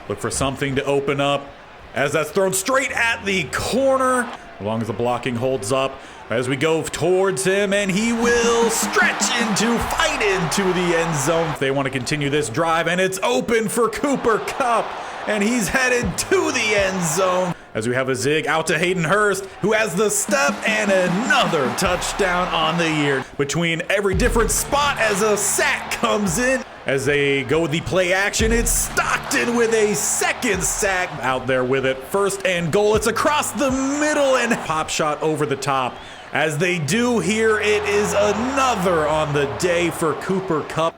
Look for something to open up as that's thrown straight at the corner. As long as the blocking holds up as we go towards him, and he will fight into the end zone. They want to continue this drive, and it's open for Cooper Kupp, and he's headed to the end zone. As we have a zig out to Hayden Hurst, who has the step and another touchdown on the year. Between every different spot as a sack comes in. As they go with the play action, it's Stockton with a second sack. Out there with it, 1st and goal. It's across the middle and pop shot over the top. As they do here, it is another on the day for Cooper Kupp.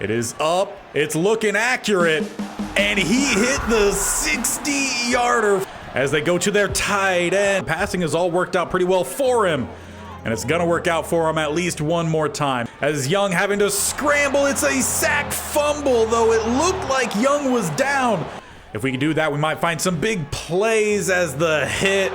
It is up, it's looking accurate, and he hit the 60-yarder. As they go to their tight end, passing has all worked out pretty well for him. And it's gonna work out for him at least one more time. As Young having to scramble, it's a sack fumble, though it looked like Young was down. If we can do that, we might find some big plays as the hit.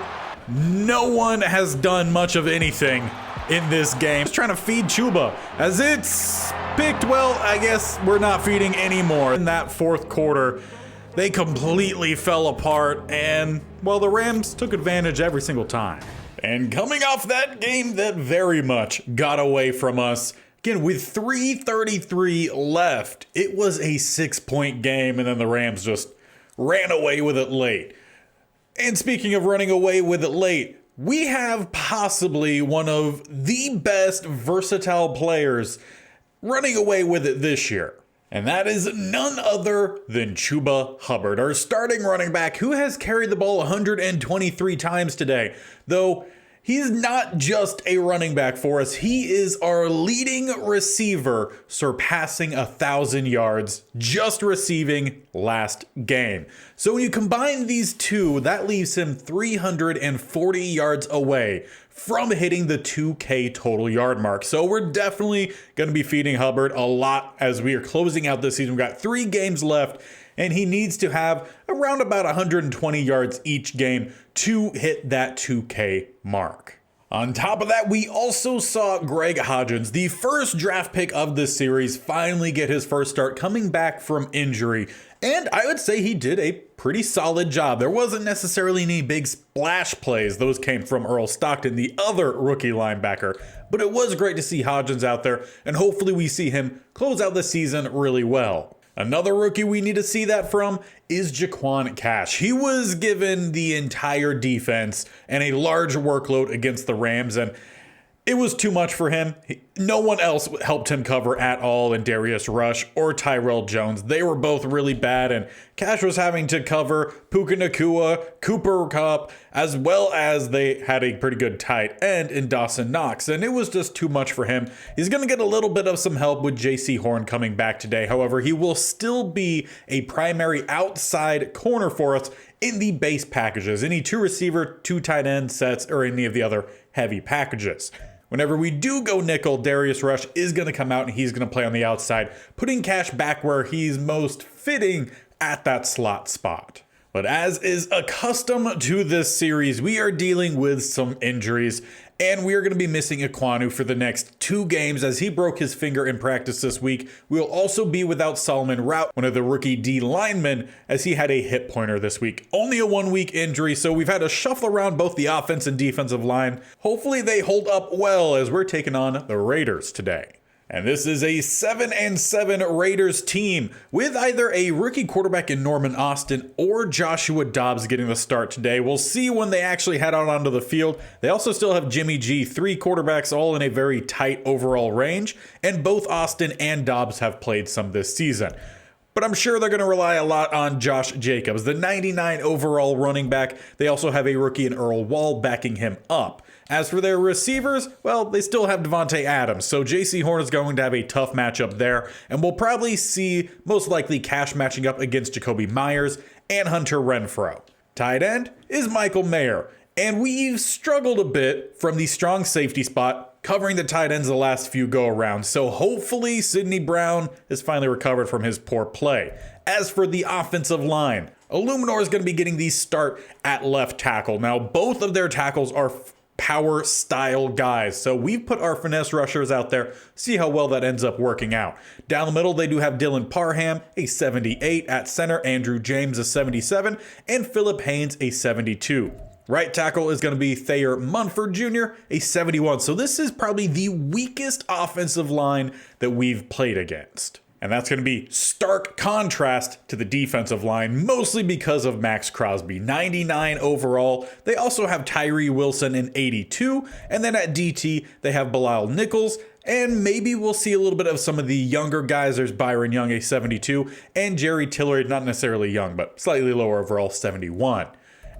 No one has done much of anything in this game. Just trying to feed Chuba. As it's picked, well, I guess we're not feeding anymore. In that 4th quarter, they completely fell apart, and, well, the Rams took advantage every single time. And coming off that game that very much got away from us, again, with 3:33 left, it was a 6-point game, and then the Rams just ran away with it late. And speaking of running away with it late, we have possibly one of the best versatile players running away with it this year. And that is none other than Chuba Hubbard, our starting running back, who has carried the ball 123 times today. Though he's not just a running back for us, he is our leading receiver, surpassing 1,000 yards just receiving last game. So when you combine these two, that leaves him 340 yards away from hitting the 2K total yard mark. So we're definitely going to be feeding Hubbard a lot as we are closing out this season. We've got 3 games left, and he needs to have around about 120 yards each game to hit that 2K mark. On top of that, we also saw Greg Hodgins, the first draft pick of this series, finally get his first start coming back from injury. And I would say he did a pretty solid job. There wasn't necessarily any big splash plays. Those came from Earl Stockton, the other rookie linebacker. But it was great to see Hodgins out there, and hopefully we see him close out the season really well. Another rookie we need to see that from is Jaquan Cash. He was given the entire defense and a large workload against the Rams, and it was too much for him. No one else helped him cover at all in Darius Rush or Tyrell Jones. They were both really bad, and Cash was having to cover Puka Nacua, Cooper Kupp, as well as they had a pretty good tight end in Dawson Knox, and it was just too much for him. He's going to get a little bit of some help with J.C. Horn coming back today. However, he will still be a primary outside corner for us in the base packages, any 2 receiver, 2 tight end sets, or any of the other heavy packages. Whenever we do go nickel, Darius Rush is going to come out and he's going to play on the outside, putting Cash back where he's most fitting at that slot spot. But as is accustomed to this series, we are dealing with some injuries, and we are going to be missing Ekwonu for the next 2 games as he broke his finger in practice this week. We'll also be without Solomon Rout, one of the rookie D linemen, as he had a hip pointer this week. Only a 1-week injury, so we've had to shuffle around both the offense and defensive line. Hopefully they hold up well as we're taking on the Raiders today. And this is a 7-7 Raiders team with either a rookie quarterback in Norman Austin or Joshua Dobbs getting the start today. We'll see when they actually head out onto the field. They also still have Jimmy G, 3 quarterbacks all in a very tight overall range, and both Austin and Dobbs have played some this season. But I'm sure they're going to rely a lot on Josh Jacobs, the 99 overall running back. They also have a rookie in Earl Wall backing him up. As for their receivers, well, they still have Devontae Adams, so J.C. Horn is going to have a tough matchup there, and we'll probably see most likely Cash matching up against Jacoby Myers and Hunter Renfrow. Tight end is Michael Mayer, and we've struggled a bit from the strong safety spot covering the tight ends the last few go-arounds, so hopefully Sidney Brown has finally recovered from his poor play. As for the offensive line, Illuminor is going to be getting the start at left tackle. Now, both of their tackles are power style guys. So we've put our finesse rushers out there, see how well that ends up working out. Down the middle, they do have Dylan Parham, a 78 at center, Andrew James, a 77, and Philip Haynes, a 72. Right tackle is going to be Thayer Munford Jr., a 71. So this is probably the weakest offensive line that we've played against. And that's going to be stark contrast to the defensive line, mostly because of Max Crosby, 99 overall. They also have Tyree Wilson in 82. And then at DT, they have Bilal Nichols. And maybe we'll see a little bit of some of the younger guys. There's Byron Young, a 72, and Jerry Tillery, not necessarily young, but slightly lower overall, 71.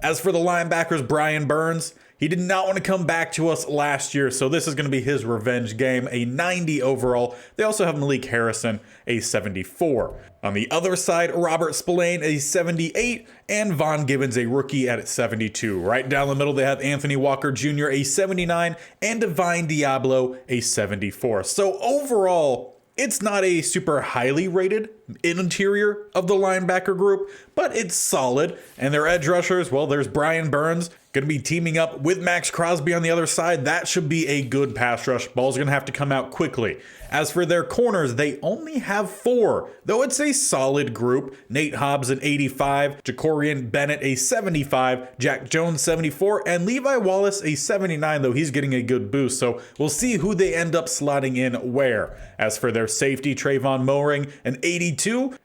As for the linebackers, Brian Burns, he did not want to come back to us last year, so this is going to be his revenge game, a 90 overall. They also have Malik Harrison, a 74. On the other side, Robert Spillane, a 78, and Vaughn Gibbons, a rookie at 72. Right down the middle, they have Anthony Walker Jr., a 79, and Divine Diablo, a 74. So overall, it's not a super highly rated interior of the linebacker group, but it's solid. And their edge rushers, well, there's Brian Burns, going to be teaming up with Max Crosby on the other side. That should be a good pass rush. Ball's going to have to come out quickly. As for their corners, they only have 4, though it's a solid group. Nate Hobbs, an 85, Jacorian Bennett, a 75, Jack Jones, 74, and Levi Wallace, a 79, though he's getting a good boost. So we'll see who they end up slotting in where. As for their safety, Trayvon Mowring, an 82,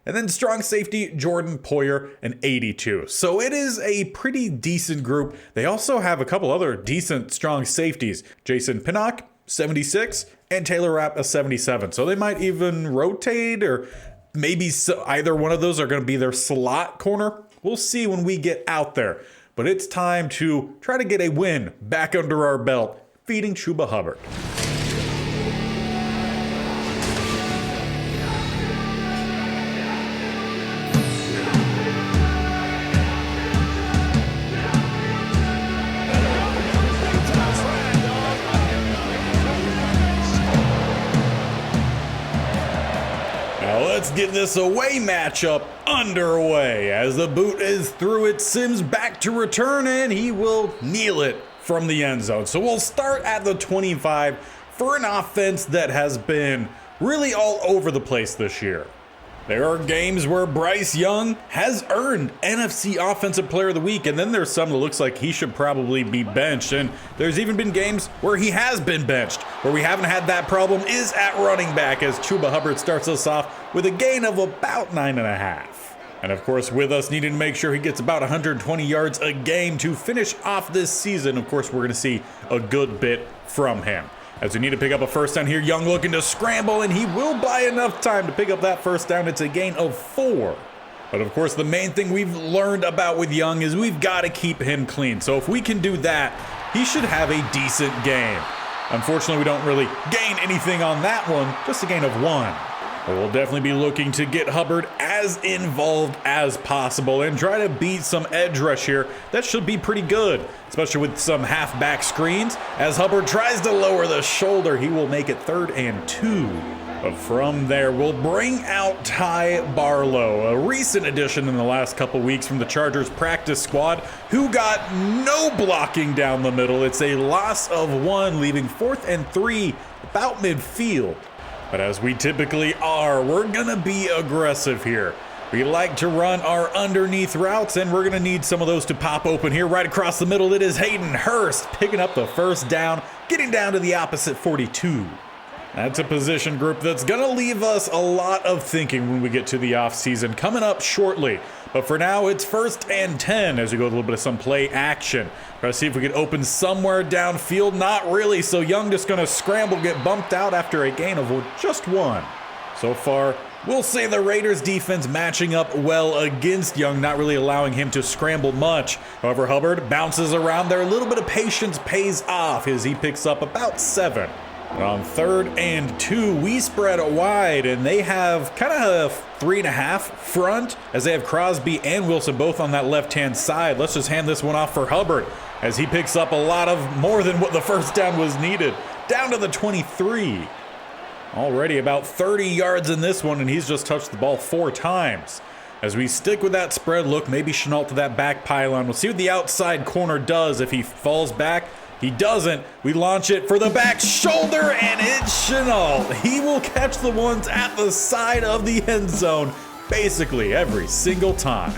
and then strong safety, Jordan Poyer, an 82. So it is a pretty decent group. They also have a couple other decent strong safeties. Jason Pinnock, 76, and Taylor Rapp, a 77. So they might even rotate, or maybe either one of those are going to be their slot corner. We'll see when we get out there. But it's time to try to get a win back under our belt, feeding Chuba Hubbard. Let's get this away matchup underway as the boot is through it. Sims back to return, and he will kneel it from the end zone. So we'll start at the 25 for an offense that has been really all over the place this year. There are games where Bryce Young has earned NFC Offensive Player of the Week, and then there's some that looks like he should probably be benched. And there's even been games where he has been benched. Where we haven't had that problem is at running back, as Chuba Hubbard starts us off with a gain of about 9.5. And of course, with us needing to make sure he gets about 120 yards a game to finish off this season, of course, we're going to see a good bit from him. As we need to pick up a first down here, Young looking to scramble, and he will buy enough time to pick up that first down. It's a gain of 4. But of course, the main thing we've learned about with Young is we've got to keep him clean. So if we can do that, he should have a decent game. Unfortunately, we don't really gain anything on that one, just a gain of 1. But we'll definitely be looking to get Hubbard as involved as possible and try to beat some edge rush here. That should be pretty good, especially with some halfback screens. As Hubbard tries to lower the shoulder, he will make it 3rd and 2. But from there, we'll bring out Ty Barlow, a recent addition in the last couple weeks from the Chargers practice squad, who got no blocking down the middle. It's a loss of 1, leaving 4th and 3 about midfield. But as we typically are, we're going to be aggressive here. We like to run our underneath routes, and we're going to need some of those to pop open here. Right across the middle, it is Hayden Hurst picking up the first down, getting down to the opposite 42. That's a position group that's going to leave us a lot of thinking when we get to the offseason coming up shortly. But for now, it's 1st and 10 as we go with a little bit of some play action. Try to see if we can open somewhere downfield. Not really, so Young just going to scramble, get bumped out after a gain of just 1. So far, we'll say the Raiders defense matching up well against Young, not really allowing him to scramble much. However, Hubbard bounces around there. A little bit of patience pays off as he picks up about 7. And on 3rd and 2, we spread it wide, and they have kind of a 3.5 front as they have Crosby and Wilson both on that left-hand side. Let's just hand this one off for Hubbard as he picks up a lot of more than what the first down was needed. Down to the 23. Already about 30 yards in this one, and he's just touched the ball 4 times. As we stick with that spread look, maybe Chenault to that back pylon. We'll see what the outside corner does. If he falls back, He doesn't. We launch it for the back shoulder, and it's Chenault. He will catch the ones at the side of the end zone basically every single time.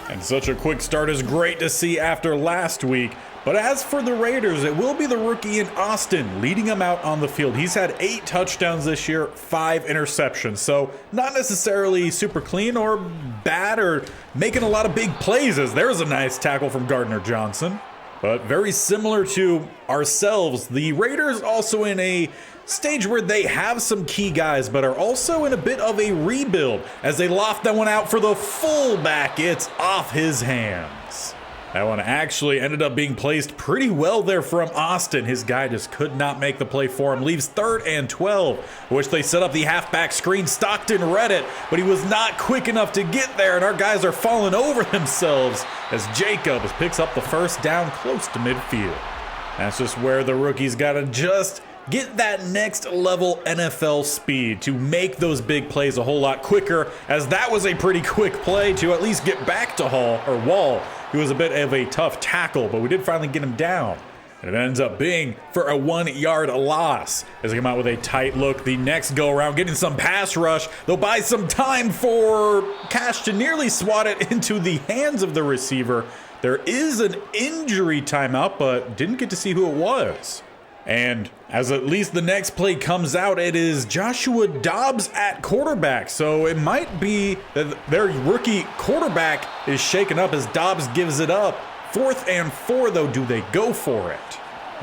And such a quick start is great to see after last week. But as for the Raiders, it will be the rookie in Austin leading them out on the field. He's had 8 touchdowns this year, 5 interceptions. So not necessarily super clean or bad or making a lot of big plays, as there's a nice tackle from Gardner Johnson. But very similar to ourselves, the Raiders also in a stage where they have some key guys, but are also in a bit of a rebuild as they loft that one out for the fullback. It's off his hands. That one actually ended up being placed pretty well there from Austin. His guy just could not make the play for him. Leaves 3rd and 12, which they set up the halfback screen. Stockton read it, but he was not quick enough to get there, and our guys are falling over themselves as Jacobs picks up the first down close to midfield. That's just where the rookie's got to just get that next level NFL speed to make those big plays a whole lot quicker, as that was a pretty quick play to at least get back to Wall. He was a bit of a tough tackle, but we did finally get him down. And it ends up being for a 1-yard loss as they come out with a tight look the next go around, getting some pass rush. They'll buy some time for Cash to nearly swat it into the hands of the receiver. There is an injury timeout, but didn't get to see who it was. And as at least the next play comes out, it is Joshua Dobbs at quarterback. So it might be that their rookie quarterback is shaken up as Dobbs gives it up. 4th and 4, though. Do they go for it?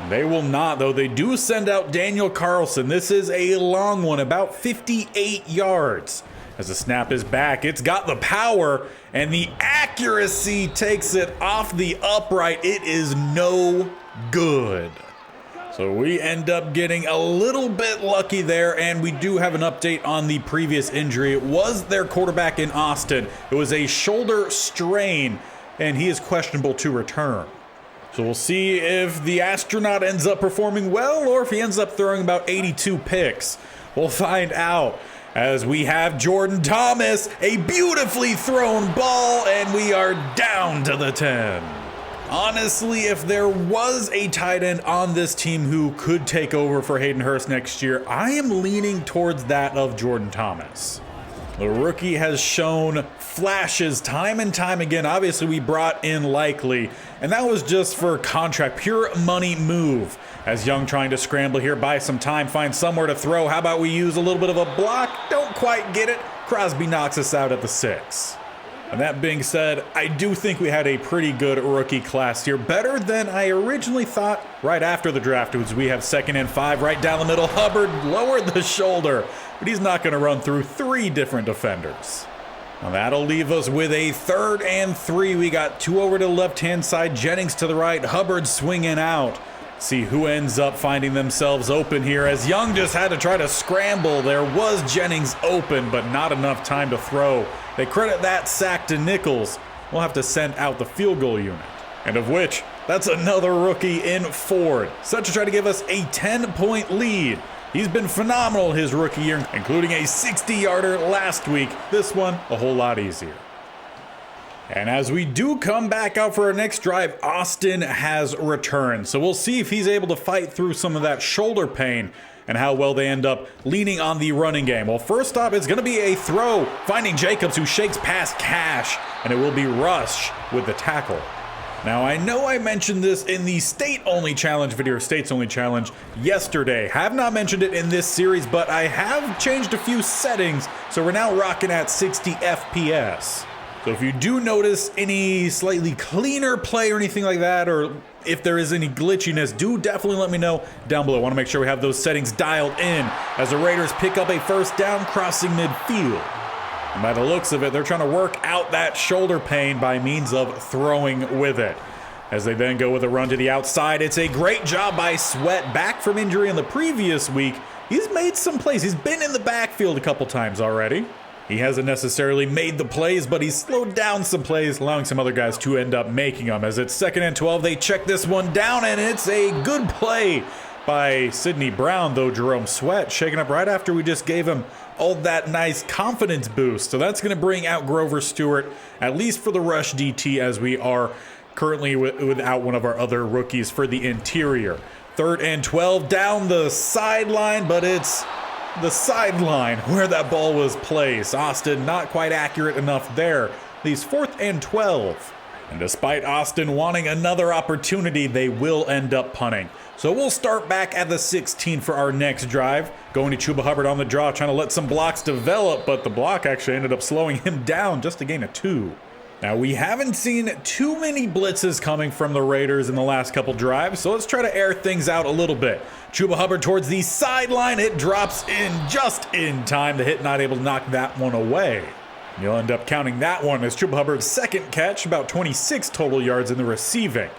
They will not, though. They do send out Daniel Carlson. This is a long one, about 58 yards. As the snap is back, it's got the power, and the accuracy takes it off the upright. It is no good. So we end up getting a little bit lucky there, and we do have an update on the previous injury. It was their quarterback in Austin. It was a shoulder strain, and he is questionable to return. So we'll see if the astronaut ends up performing well or if he ends up throwing about 82 picks. We'll find out as we have Jordan Thomas, a beautifully thrown ball, and we are down to the 10. Honestly, if there was a tight end on this team who could take over for Hayden Hurst next year, I am leaning towards that of Jordan Thomas. The rookie has shown flashes time and time again. Obviously, we brought in Likely, and that was just for contract, pure money move. As Young trying to scramble here, buy some time, find somewhere to throw. How about we use a little bit of a block? Don't quite get it. Crosby knocks us out at the 6. And that being said, I do think we had a pretty good rookie class here. Better than I originally thought right after the draft. Was we have 2nd and 5 right down the middle. Hubbard lowered the shoulder, but he's not going to run through 3 different defenders. Now that'll leave us with a 3rd and 3. We got 2 over to the left-hand side. Jennings to the right. Hubbard swinging out. See who ends up finding themselves open here, as Young just had to try to scramble. There was Jennings open, but not enough time to throw. They credit that sack to Nichols. We'll have to send out the field goal unit. And of which, that's another rookie in Ford. Set to try to give us a 10-point lead. He's been phenomenal his rookie year, including a 60-yarder last week. This one, a whole lot easier. And as we do come back out for our next drive, Austin has returned. So we'll see if he's able to fight through some of that shoulder pain and how well they end up leaning on the running game. Well, first up, it's going to be a throw, finding Jacobs, who shakes past Cash, and it will be Rush with the tackle. Now, I know I mentioned this in the state-only challenge video, states-only challenge yesterday. Have not mentioned it in this series, but I have changed a few settings, so we're now rocking at 60 FPS. So if you do notice any slightly cleaner play or anything like that, or if there is any glitchiness, do definitely let me know down below. I want to make sure we have those settings dialed in as the Raiders pick up a first down crossing midfield. And by the looks of it, they're trying to work out that shoulder pain by means of throwing with it. As they then go with a run to the outside, it's a great job by Sweat, back from injury in the previous week. He's made some plays. He's been in the backfield a couple times already. He hasn't necessarily made the plays, but he's slowed down some plays, allowing some other guys to end up making them. As it's 2nd and 12, they check this one down, and it's a good play by Sidney Brown, though Jerome Sweat shaking up right after we just gave him all that nice confidence boost. So that's going to bring out Grover Stewart, at least for the rush DT, as we are currently without one of our other rookies for the interior. 3rd and 12 down the sideline, but it's the sideline where that ball was placed. Austin not quite accurate enough there. Leaves 4th and 12. And despite Austin wanting another opportunity, they will end up punting. So we'll start back at the 16 for our next drive. Going to Chuba Hubbard on the draw, trying to let some blocks develop, but the block actually ended up slowing him down just to gain a 2. Now, we haven't seen too many blitzes coming from the Raiders in the last couple drives, so let's try to air things out a little bit. Chuba Hubbard towards the sideline. It drops in just in time. The hit not able to knock that one away. You'll end up counting that one as Chuba Hubbard's second catch, about 26 total yards in the receiving.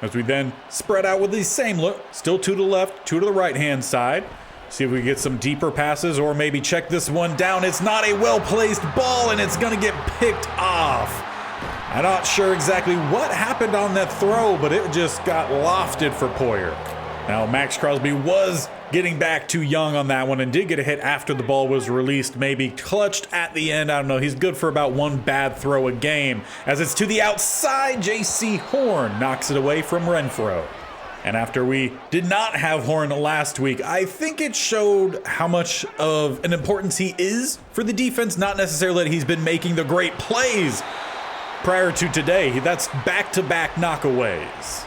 As we then spread out with the same look, still 2 to the left, 2 to the right-hand side. See if we can get some deeper passes or maybe check this one down. It's not a well-placed ball and it's going to get picked off. I'm not sure exactly what happened on that throw, but it just got lofted for Poyer. Now, Max Crosby was getting back too young on that one and did get a hit after the ball was released, maybe clutched at the end. I don't know. He's good for about 1 bad throw a game. As it's to the outside, J.C. Horn knocks it away from Renfro. And after we did not have Horn last week, I think it showed how much of an importance he is for the defense. Not necessarily that he's been making the great plays prior to today. That's back-to-back knockaways.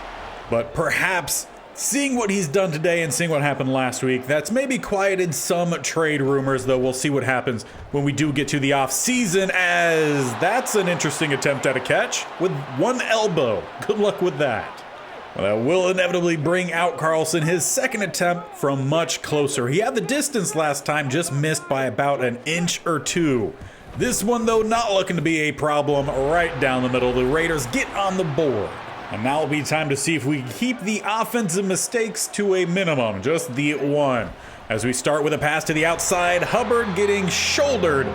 But perhaps seeing what he's done today and seeing what happened last week, that's maybe quieted some trade rumors, though we'll see what happens when we do get to the offseason, as that's an interesting attempt at a catch with 1 elbow. Good luck with that. Well, that will inevitably bring out Carlson, his second attempt from much closer. He had the distance last time, just missed by about an inch or 2. This one, though, not looking to be a problem right down the middle. The Raiders get on the board. And now will be time to see if we can keep the offensive mistakes to a minimum, just the 1. As we start with a pass to the outside, Hubbard getting shouldered.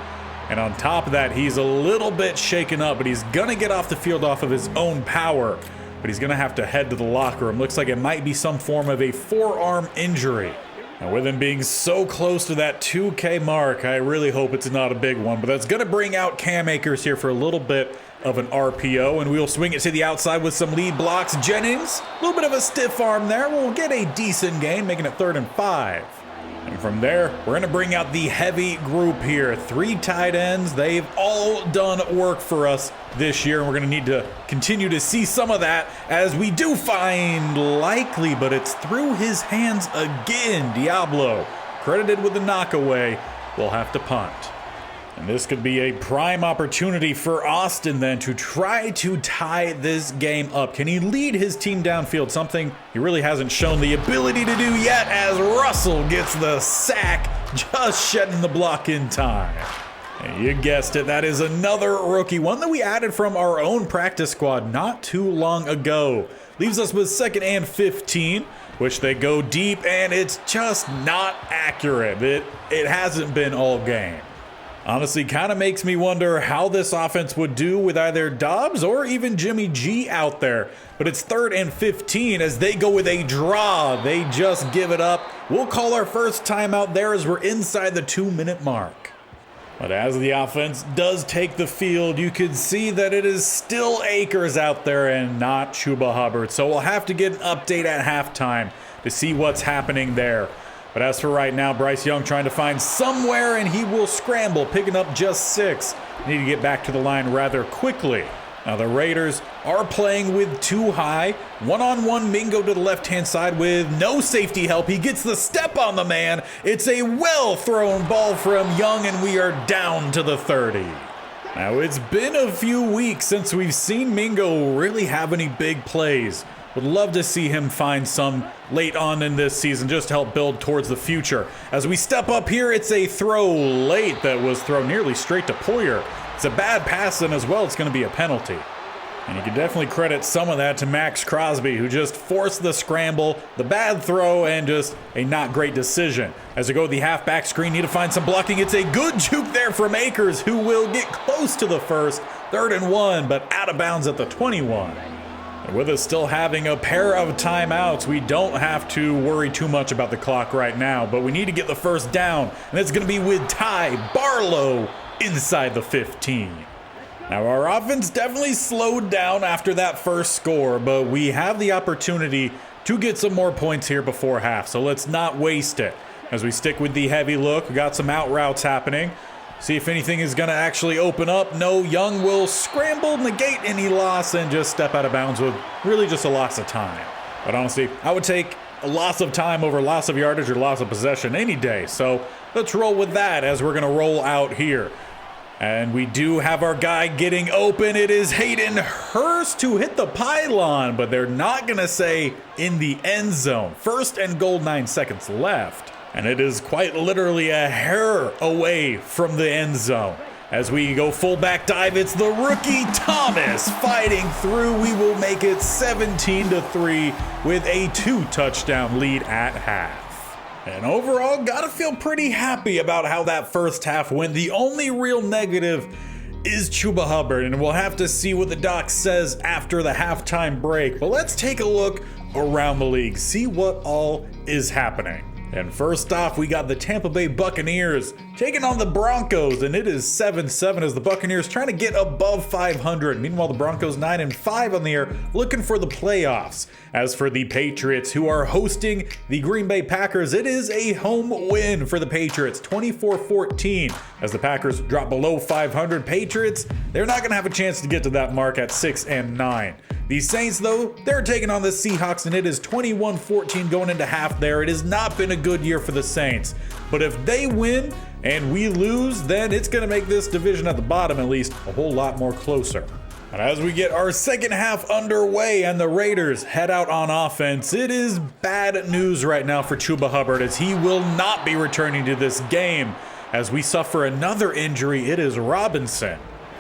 And on top of that, he's a little bit shaken up, but he's going to get off the field off of his own power. But he's going to have to head to the locker room. Looks like it might be some form of a forearm injury. And with him being so close to that 2K mark, I really hope it's not a big one. But that's going to bring out Cam Akers here for a little bit of an RPO. And we'll swing it to the outside with some lead blocks. Jennings, a little bit of a stiff arm there. We'll get a decent gain, making it 3rd and 5. And from there, we're going to bring out the heavy group here. 3 tight ends. They've all done work for us this year, and we're going to need to continue to see some of that as we do find Likely, but it's through his hands again. Diablo, credited with the knockaway, will have to punt. And this could be a prime opportunity for Austin then to try to tie this game up. Can he lead his team downfield? Something he really hasn't shown the ability to do yet, as Russell gets the sack, just shedding the block in time. And you guessed it, that is another rookie, one that we added from our own practice squad not too long ago. Leaves us with 2nd and 15, which they go deep, and it's just not accurate. It hasn't been all game. Honestly, kind of makes me wonder how this offense would do with either Dobbs or even Jimmy G out there. But it's 3rd and 15 as they go with a draw. They just give it up. We'll call our first timeout there as we're inside the 2-minute mark. But as the offense does take the field, you can see that it is still Akers out there and not Chuba Hubbard. So we'll have to get an update at halftime to see what's happening there. But as for right now, Bryce Young trying to find somewhere, and he will scramble, picking up just 6. Need to get back to the line rather quickly. Now the Raiders are playing with 2 high. 1-on-1 Mingo to the left-hand side with no safety help. He gets the step on the man. It's a well-thrown ball from Young, and we are down to the 30. Now it's been a few weeks since we've seen Mingo really have any big plays. Would love to see him find some late on in this season just to help build towards the future. As we step up here, it's a throw late that was thrown nearly straight to Poyer. It's a bad pass, and as well, it's going to be a penalty. And you can definitely credit some of that to Max Crosby, who just forced the scramble, the bad throw, and just a not great decision. As we go to the halfback screen, need to find some blocking. It's a good juke there from Akers, who will get close to the first. 3rd and 1, but out of bounds at the 21. And with us still having a pair of timeouts, we don't have to worry too much about the clock right now, but we need to get the first down, and it's going to be with Ty Barlow inside the 15. Now, our offense definitely slowed down after that first score, but we have the opportunity to get some more points here before half, so let's not waste it. As we stick with the heavy look, we got some out routes happening. See if anything is going to actually open up. No, Young will scramble, negate any loss, and just step out of bounds with really just a loss of time. But honestly, I would take a loss of time over loss of yardage or loss of possession any day. So let's roll with that as we're going to roll out here. And we do have our guy getting open. It is Hayden Hurst to hit the pylon, but they're not going to say in the end zone. 1st and goal, 9 seconds left. And it is quite literally a hair away from the end zone. As we go fullback dive, it's the rookie Thomas fighting through. We will make it 17-3 with a 2-touchdown lead at half. And overall, gotta feel pretty happy about how that first half went. The only real negative is Chuba Hubbard, and we'll have to see what the doc says after the halftime break. But let's take a look around the league, see what all is happening. And first off, we got the Tampa Bay Buccaneers taking on the Broncos, and it is 7-7 as the Buccaneers trying to get above 500. Meanwhile, the Broncos 9-5 on the year, looking for the playoffs. As for the Patriots, who are hosting the Green Bay Packers, it is a home win for the Patriots, 24-14. As the Packers drop below 500, Patriots, they're not going to have a chance to get to that mark at 6-9. The Saints, though, they're taking on the Seahawks, and it is 21-14 going into half there. It has not been a good year for the Saints. But if they win and we lose, then it's going to make this division at the bottom at least a whole lot more closer. And as we get our second half underway and the Raiders head out on offense, it is bad news right now for Chuba Hubbard as he will not be returning to this game. As we suffer another injury, it is Robinson.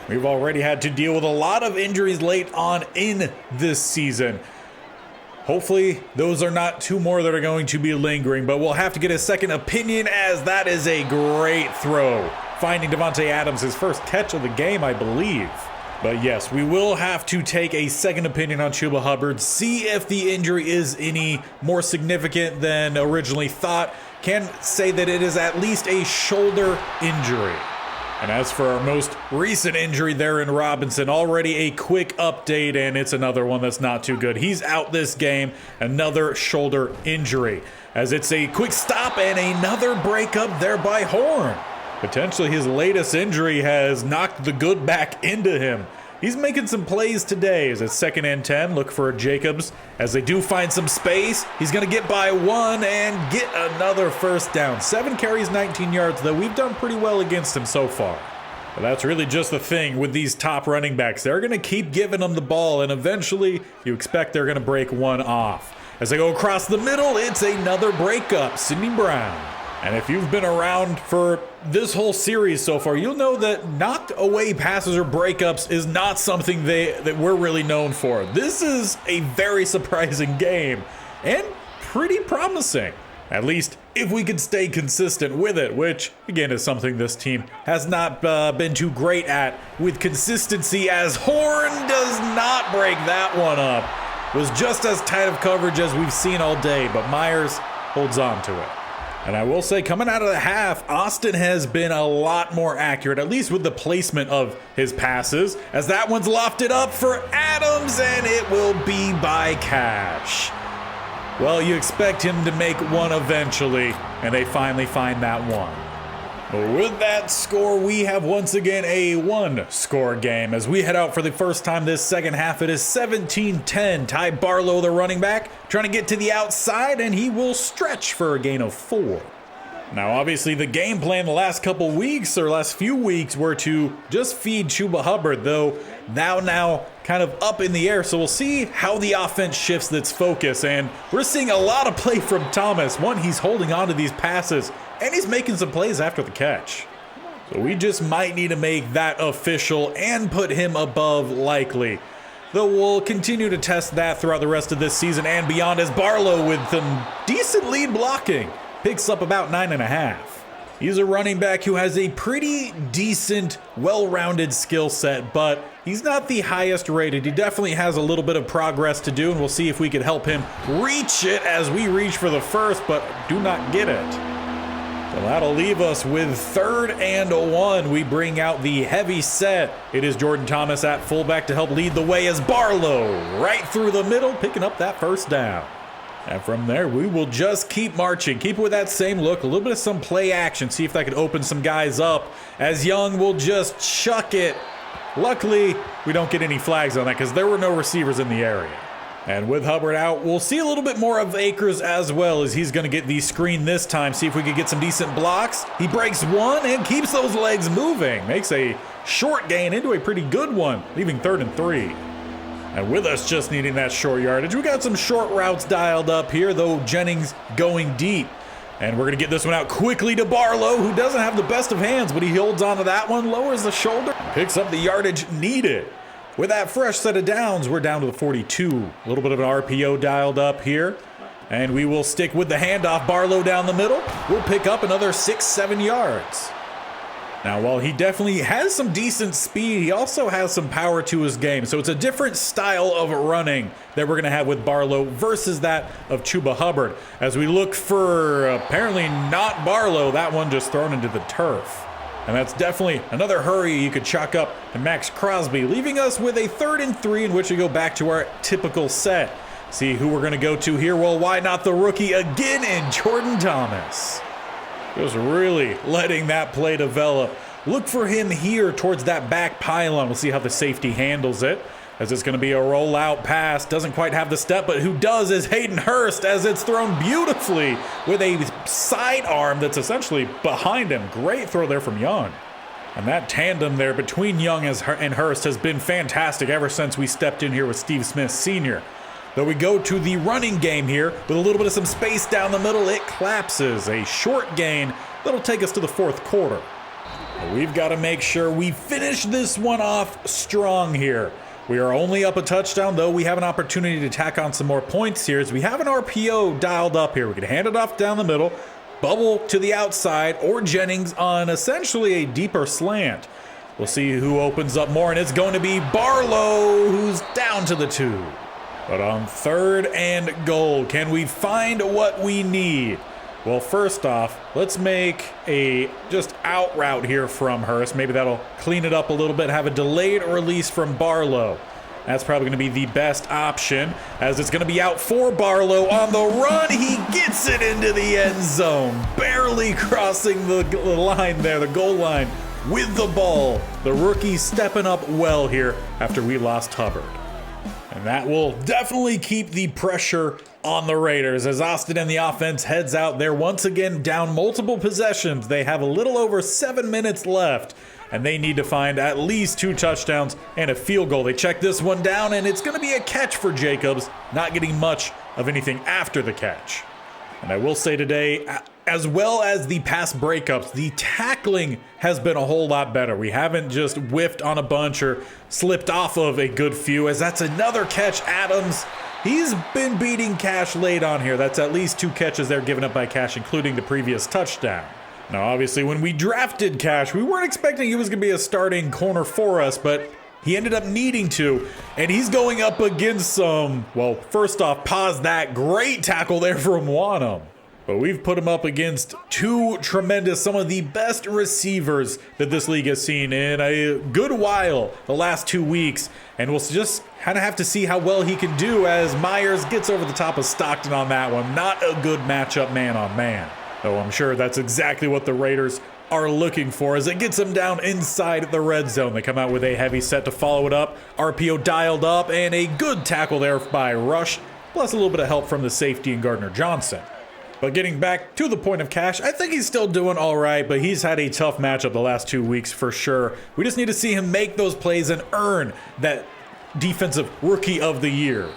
We've already had to deal with a lot of injuries late on in this season. Hopefully, those are not 2 more that are going to be lingering, but we'll have to get a second opinion as that is a great throw. Finding Devontae Adams his first catch of the game, I believe. But yes, we will have to take a second opinion on Chuba Hubbard, see if the injury is any more significant than originally thought. Can say that it is at least a shoulder injury. And as for our most recent injury there in Robinson, already a quick update, and it's another one that's not too good. He's out this game, another shoulder injury. As it's a quick stop and another breakup there by Horn. Potentially his latest injury has knocked the good back into him. He's making some plays today as it's 2nd and 10. Look for Jacobs as they do find some space. He's going to get by 1 and get another first down. 7 carries, 19 yards, though we've done pretty well against him so far. But that's really just the thing with these top running backs. They're going to keep giving them the ball, and eventually you expect they're going to break one off. As they go across the middle, it's another breakup. Sidney Brown. And if you've been around for this whole series so far, you'll know that knocked away passes or breakups is not something that we're really known for. This is a very surprising game and pretty promising. At least if we could stay consistent with it, which again is something this team has not been too great at with consistency, as Horn does not break that one up. Was just as tight of coverage as we've seen all day, but Myers holds on to it. And I will say, coming out of the half, Austin has been a lot more accurate, at least with the placement of his passes, as that one's lofted up for Adams, and it will be by Cash. Well, you expect him to make one eventually, and they finally find that one. But with that score, we have once again a 1-score game. As we head out for the first time this second half, it is 17-10. Ty Barlow, the running back, trying to get to the outside, and he will stretch for a gain of 4. Now, obviously, the game plan the last couple weeks or last few weeks were to just feed Chuba Hubbard, though now kind of up in the air. So we'll see how the offense shifts its focus. And we're seeing a lot of play from Thomas. One, he's holding on to these passes, and he's making some plays after the catch. So we just might need to make that official and put him above likely. Though we'll continue to test that throughout the rest of this season and beyond, as Barlow with some decent lead blocking picks up about 9.5. He's a running back who has a pretty decent, well-rounded skill set, but he's not the highest rated. He definitely has a little bit of progress to do, and we'll see if we can help him reach it as we reach for the first, but do not get it. Well, that'll leave us with 3rd and 1. We bring out the heavy set. It is Jordan Thomas at fullback to help lead the way as Barlow right through the middle, picking up that 1st down. And from there, we will just keep marching. Keep it with that same look. A little bit of some play action. See if that could open some guys up as Young will just chuck it. Luckily, we don't get any flags on that because there were no receivers in the area. And with Hubbard out, we'll see a little bit more of Akers as well as he's going to get the screen this time. See if we can get some decent blocks. He breaks one and keeps those legs moving. Makes a short gain into a pretty good one, leaving 3rd and 3. And with us just needing that short yardage, we got some short routes dialed up here, though Jennings going deep. And we're going to get this one out quickly to Barlow, who doesn't have the best of hands, but he holds on to that one, lowers the shoulder, picks up the yardage needed. With that fresh set of downs, we're down to the 42. A little bit of an RPO dialed up here. And we will stick with the handoff. Barlow down the middle. We'll pick up another 6-7 yards. Now, while he definitely has some decent speed, he also has some power to his game. So it's a different style of running that we're going to have with Barlow versus that of Chuba Hubbard. As we look for apparently not Barlow, that one just thrown into the turf. And that's definitely another hurry you could chalk up to Max Crosby, leaving us with a 3rd and 3 in which we go back to our typical set. See who we're going to go to here. Well, why not the rookie again in Jordan Thomas? Just really letting that play develop. Look for him here towards that back pylon. We'll see how the safety handles it, as it's going to be a rollout pass. Doesn't quite have the step, but who does is Hayden Hurst, as it's thrown beautifully with a sidearm that's essentially behind him. Great throw there from Young. And that tandem there between Young and Hurst has been fantastic ever since we stepped in here with Steve Smith Sr. Though we go to the running game here with a little bit of some space down the middle, it collapses. A short gain that'll take us to the 4th quarter. But we've got to make sure we finish this one off strong here. We are only up a touchdown, though we have an opportunity to tack on some more points here as we have an RPO dialed up here. We can hand it off down the middle, bubble to the outside, or Jennings on essentially a deeper slant. We'll see who opens up more, and it's going to be Barlow, who's down to the 2. But on 3rd and goal, can we find what we need? Well, first off, let's make a just out route here from Hurst. Maybe that'll clean it up a little bit, have a delayed release from Barlow. That's probably going to be the best option, as it's going to be out for Barlow on the run. He gets it into the end zone, barely crossing the line there, the goal line with the ball. The rookie stepping up well here after we lost Hubbard. And that will definitely keep the pressure on the Raiders as Austin and the offense heads out. They're once again down multiple possessions. They have a little over 7 minutes left, and they need to find at least 2 touchdowns and a field goal. They check this one down, and it's going to be a catch for Jacobs, not getting much of anything after the catch. And I will say today, as well as the pass breakups, the tackling has been a whole lot better. We haven't just whiffed on a bunch or slipped off of a good few, as that's another catch. Adams, he's been beating Cash late on here. That's at least 2 catches there given up by Cash, including the previous touchdown. Now, obviously, when we drafted Cash, we weren't expecting he was going to be a starting corner for us, but he ended up needing to, and he's going up against some, well, first off, pause that. Great tackle there from Wanham. But we've put him up against 2 tremendous, some of the best receivers that this league has seen in a good while the last 2 weeks. And we'll just kind of have to see how well he can do as Myers gets over the top of Stockton on that one. Not a good matchup man on man. Though I'm sure that's exactly what the Raiders are looking for as it gets them down inside the red zone. They come out with a heavy set to follow it up. RPO dialed up and a good tackle there by Rush, plus a little bit of help from the safety and Gardner Johnson. But getting back to the point of Cash, I think he's still doing all right, but he's had a tough matchup the last 2 weeks for sure. We just need to see him make those plays and earn that defensive rookie of the year.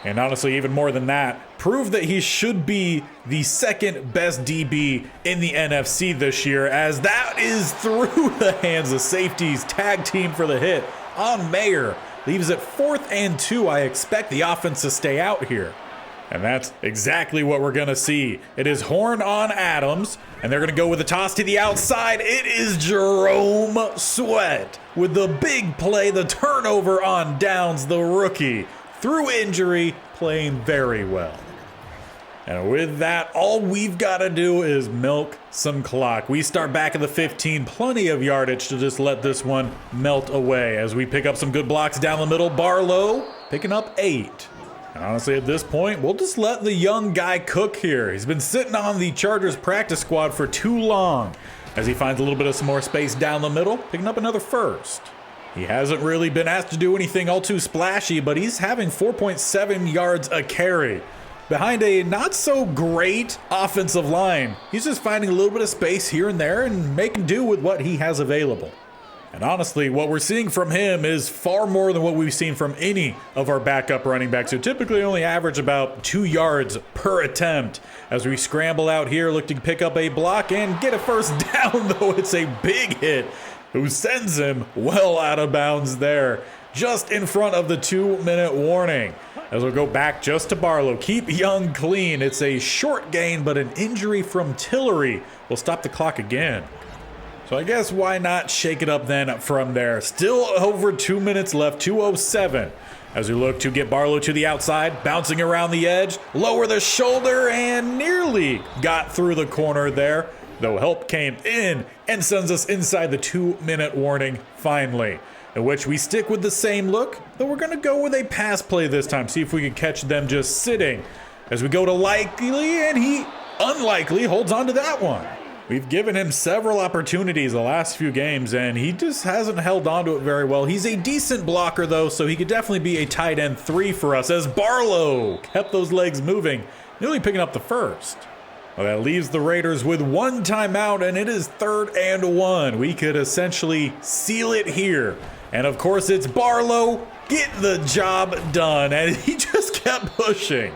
And honestly, even more than that, prove that he should be the 2nd best DB in the NFC this year, as that is through the hands of safeties. Tag team for the hit on Mayer. Leaves it 4th and 2. I expect the offense to stay out here. And that's exactly what we're going to see. It is Horn on Adams, and they're going to go with a toss to the outside. It is Jerome Sweat with the big play, the turnover on downs, the rookie. Through injury, playing very well. And with that, all we've got to do is milk some clock. We start back at the 15, plenty of yardage to just let this one melt away as we pick up some good blocks down the middle. Barlow picking up 8. And honestly, at this point, we'll just let the young guy cook here. He's been sitting on the Chargers practice squad for too long as he finds a little bit of some more space down the middle, picking up another first. He hasn't really been asked to do anything all too splashy, but he's having 4.7 yards a carry. Behind a not so great offensive line, he's just finding a little bit of space here and there and making do with what he has available. And honestly, what we're seeing from him is far more than what we've seen from any of our backup running backs, who typically only average about 2 yards per attempt. As we scramble out here, look to pick up a block and get a first down, though it's a big hit, who sends him well out of bounds there, just in front of the 2-minute warning. As we'll go back just to Barlow. Keep Young clean. It's a short gain, but an injury from Tillery will stop the clock again. So I guess why not shake it up then from there. Still over 2 minutes left, 2:07. As we look to get Barlow to the outside, bouncing around the edge, lower the shoulder, and nearly got through the corner there, though help came in and sends us inside the 2-minute warning finally. In which we stick with the same look, though we're going to go with a pass play this time, see if we can catch them just sitting. As we go to Likely, and he unlikely holds on to that one. We've given him several opportunities the last few games, and he just hasn't held on to it very well. He's a decent blocker, though, so he could definitely be a tight end 3 for us, as Barlow kept those legs moving, nearly picking up the first. Well, that leaves the Raiders with 1 timeout, and it is 3rd and 1. We could essentially seal it here. And of course, it's Barlow, get the job done, and he just kept pushing.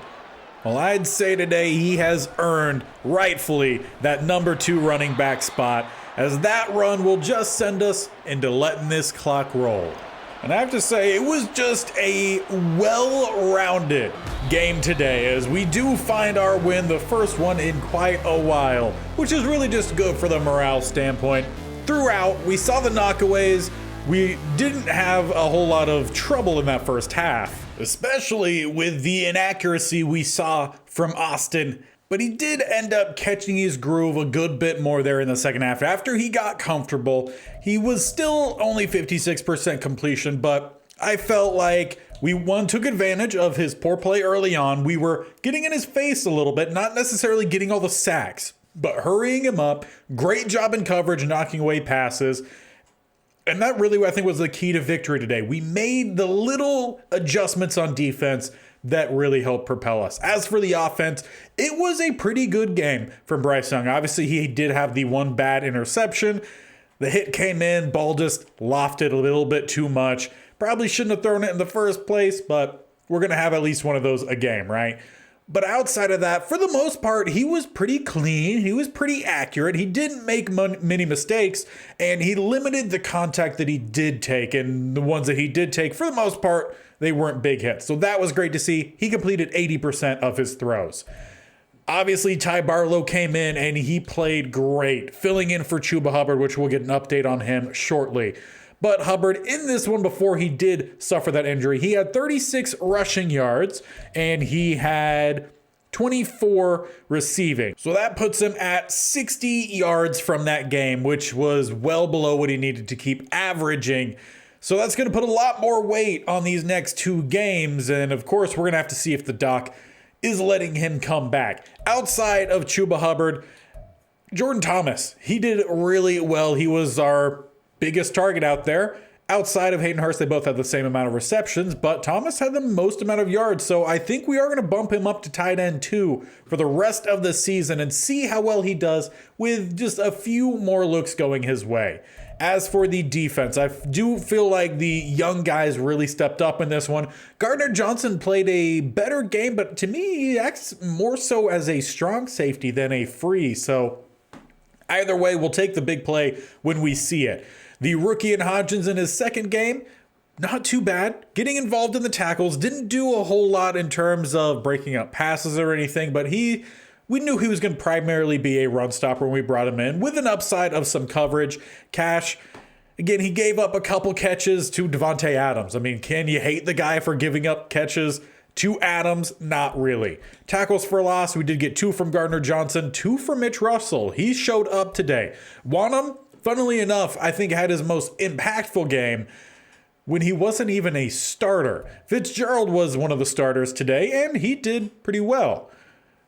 Well, I'd say today he has earned, rightfully, that number 2 running back spot, as that run will just send us into letting this clock roll. And I have to say, it was just a well-rounded game today, as we do find our win, the first one in quite a while, which is really just good for the morale standpoint. Throughout, we saw the knockaways. We didn't have a whole lot of trouble in that first half, especially with the inaccuracy we saw from Austin. But he did end up catching his groove a good bit more there in the second half. After he got comfortable, he was still only 56% completion, but I felt like we took advantage of his poor play early on. We were getting in his face a little bit, not necessarily getting all the sacks, but hurrying him up. Great job in coverage, knocking away passes. And that really, I think, was the key to victory today. We made the little adjustments on defense that really helped propel us. As for the offense, it was a pretty good game from Bryce Young. Obviously, he did have the one bad interception. The hit came in, ball just lofted a little bit too much. Probably shouldn't have thrown it in the first place, but we're going to have at least one of those a game, right? But outside of that, for the most part, he was pretty clean. He was pretty accurate. He didn't make many mistakes, and he limited the contact that he did take. And the ones that he did take, for the most part, they weren't big hits. So that was great to see. He completed 80% of his throws. Obviously, Ty Barlow came in, and he played great, filling in for Chuba Hubbard, which we'll get an update on him shortly. But Hubbard, in this one before he did suffer that injury, he had 36 rushing yards and he had 24 receiving. So that puts him at 60 yards from that game, which was well below what he needed to keep averaging. So that's going to put a lot more weight on these next 2 games. And of course, we're going to have to see if the doc is letting him come back. Outside of Chuba Hubbard, Jordan Thomas, he did really well. He was our biggest target out there. Outside of Hayden Hurst, they both had the same amount of receptions, but Thomas had the most amount of yards. So I think we are going to bump him up to tight end 2 for the rest of the season and see how well he does with just a few more looks going his way. As for the defense, I do feel like the young guys really stepped up in this one. Gardner Johnson played a better game, but to me, he acts more so as a strong safety than a free. So either way, we'll take the big play when we see it. The rookie in Hodgins in his second game, not too bad. Getting involved in the tackles, didn't do a whole lot in terms of breaking up passes or anything, but we knew he was going to primarily be a run stopper when we brought him in, with an upside of some coverage. Cash, again, he gave up a couple catches to Devontae Adams. I mean, can you hate the guy for giving up catches To Adams, not really. Tackles for loss, we did get 2 from Gardner Johnson, 2 from Mitch Russell. He showed up today. Wanham, funnily enough, I think had his most impactful game when he wasn't even a starter. Fitzgerald was one of the starters today, and he did pretty well,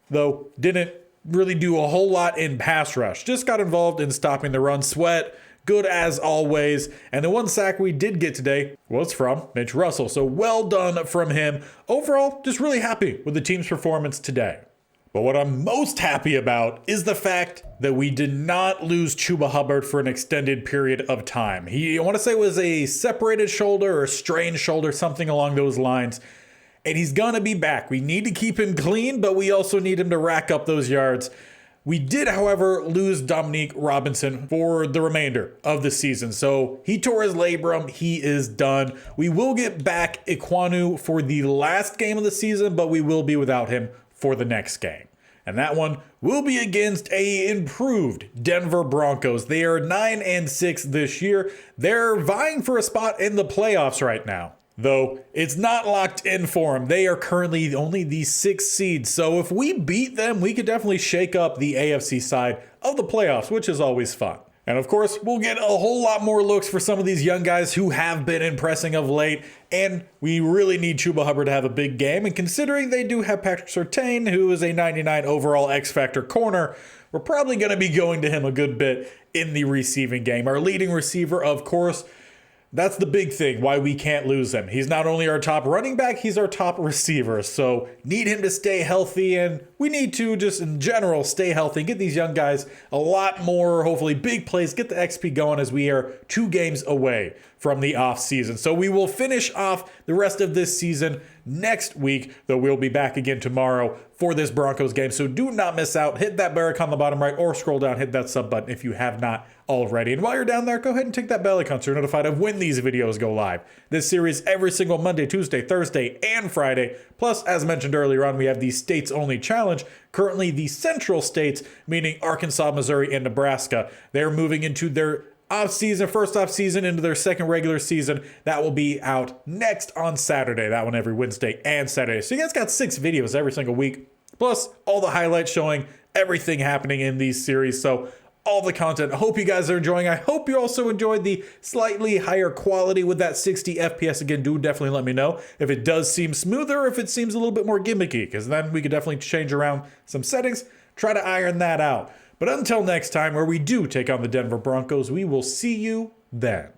though didn't really do a whole lot in pass rush. Just got involved in stopping the run. Sweat, good as always. And the 1 sack we did get today was from Mitch Russell. So well done from him. Overall, just really happy with the team's performance today. But what I'm most happy about is the fact that we did not lose Chuba Hubbard for an extended period of time. I want to say it was a separated shoulder or a strained shoulder, something along those lines. And he's going to be back. We need to keep him clean, but we also need him to rack up those yards. We did, however, lose Dominique Robinson for the remainder of the season. So he tore his labrum. He is done. We will get back Iquanu for the last game of the season, but we will be without him for the next game. And that one will be against a improved Denver Broncos. They are 9-6 this year. They're vying for a spot in the playoffs right now, though it's not locked in for them. They are currently only the 6th seed. So if we beat them, we could definitely shake up the AFC side of the playoffs, which is always fun. And of course, we'll get a whole lot more looks for some of these young guys who have been impressing of late. And we really need Chuba Hubbard to have a big game. And considering they do have Patrick Surtain, who is a 99 overall X-Factor corner, we're probably going to be going to him a good bit in the receiving game. Our leading receiver, of course, that's the big thing, why we can't lose him. He's not only our top running back, he's our top receiver. So need him to stay healthy, and we need to just in general stay healthy and get these young guys a lot more, hopefully big plays, get the XP going as we are 2 games away from the offseason. So we will finish off the rest of this season next week, though we'll be back again tomorrow for this Broncos game. So do not miss out. Hit that bell icon on the bottom right or scroll down, hit that sub button if you have not already. And while you're down there, go ahead and tick that bell icon so you're notified of when these videos go live. This series every single Monday, Tuesday, Thursday, and Friday. Plus, as mentioned earlier on, we have the States Only Challenge. Currently, the Central States, meaning Arkansas, Missouri, and Nebraska, they're moving into their first off season into their second regular season. That will be out next on Saturday. That one every Wednesday and Saturday. So you guys got 6 videos every single week, plus all the highlights showing everything happening in these series. So all the content. I hope you guys are enjoying. I hope you also enjoyed the slightly higher quality with that 60 FPS. Again, do definitely let me know if it does seem smoother or if it seems a little bit more gimmicky, because then we could definitely change around some settings, try to iron that out. But until next time, where we do take on the Denver Broncos, we will see you then.